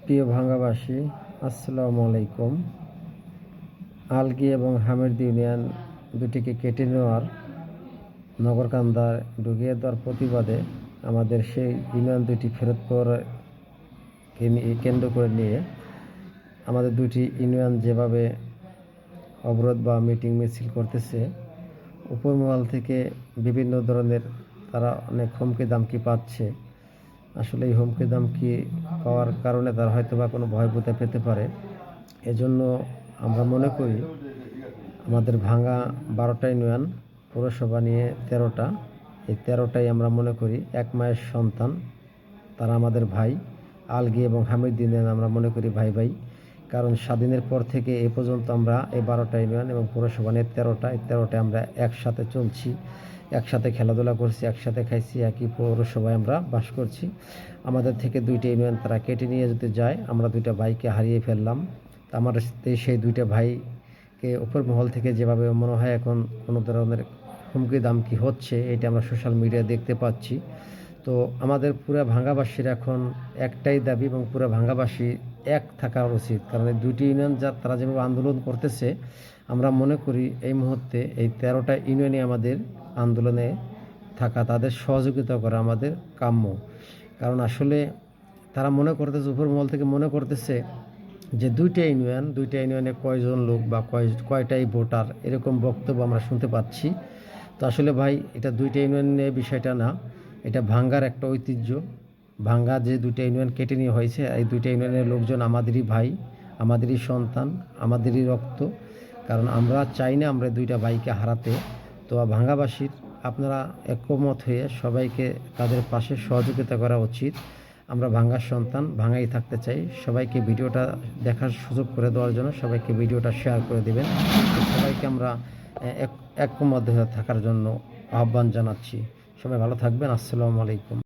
প্রিয় ভাঙ্গাবাসী, আসসালামু আলাইকুম। আলগী এবং হামিদ ইউনিয়ন দুটিকে কেটে নেওয়ার নগরকান্দায় ঢুকিয়ে দেওয়ার প্রতিবাদে আমাদের সেই ইউনিয়ন দুটি ফেরত পাওয়াকে কেন্দ্র করে নিয়ে আমাদের দুটি ইউনিয়ন যেভাবে অবরোধ বা মিটিং মিছিল করতেছে, উপরমহল থেকে বিভিন্ন ধরনের তারা অনেক হুমকি দামকি পাচ্ছে। আসলে এই হুমকি দামকি পাওয়ার কারণে তারা হয়তো বা কোনো ভয়ভূতা পেতে পারে। এজন্য আমরা মনে করি আমাদের ভাঙা 12টা ইউনিয়ন, পৌরসভা নিয়ে 13টা, এই 13টাই আমরা মনে করি এক মায়ের সন্তান। তারা আমাদের ভাই। আলগী এবং হামিদ ইউনিয়ন আমরা মনে করি ভাই ভাই, কারণ স্বাধীনের পর থেকে এ পর্যন্ত আমরা এই 12টা ইউনিয়ন এবং পৌরসভা নিয়ে 13টা, এই 13টায় আমরা একসাথে চলছি, একসাথে খেলাধুলা করছি, একসাথে খাইছি, একই পৌরসভায় আমরা বাস করছি। আমাদের থেকে 2টা ইউনিয়ন তারা কেটে নিয়ে যেতে যায়, আমরা 2টা ভাইকে হারিয়ে ফেললাম। আমার সেই 2টা ভাইকে উপর মহল থেকে যেভাবে মনে হয় এখন কোনো ধরনের হুমকি দামকি হচ্ছে, এটা আমরা সোশ্যাল মিডিয়ায় দেখতে পাচ্ছি। তো আমাদের পুরো ভাঙ্গাবাসীর এখন একটাই দাবি এবং পুরো ভাঙ্গাবাসী এক থাকা উচিত, কারণ এই 2টি ইউনিয়ন তারা যেভাবে আন্দোলন করতেছে, আমরা মনে করি এই মুহূর্তে এই 13টা ইউনিয়নই আমাদের আন্দোলনে থাকা, তাদের সহযোগিতা করা আমাদের কাম্য। কারণ আসলে তারা মনে করতেছে, উপরমহল থেকে মনে করতেছে যে 2টা ইউনিয়নে কয়জন লোক বা কয়টাই ভোটার, এরকম বক্তব্য আমরা শুনতে পাচ্ছি। তো আসলে ভাই, এটা 2টা ইউনিয়নের বিষয়টা না, এটা ভাঙ্গার একটা ঐতিহ্য। ভাঙ্গা যে 2টা ইউনিয়ন কেটে নিয়ে হয়েছে, এই 2টা ইউনিয়নের লোকজন আমাদেরই ভাই, আমাদেরই সন্তান, আমাদেরই রক্ত। কারণ আমরা চাই না আমরা 2টা ভাইকে হারাতে। তো ভাঙ্গাবাসীর আপনারা একমত হয়ে সবাইকে তাদের পাশে সহযোগিতা করা উচিত। আমরা ভাঙ্গার সন্তান, ভাঙ্গাই থাকতে চাই। সবাইকে ভিডিওটা দেখার সুযোগ করে দেওয়ার জন্য সবাইকে ভিডিওটা শেয়ার করে দেবেন। সবাইকে আমরা একমত হয়ে থাকার জন্য আহ্বান জানাচ্ছি। সবাই ভালো থাকবেন। আসসালামু আলাইকুম।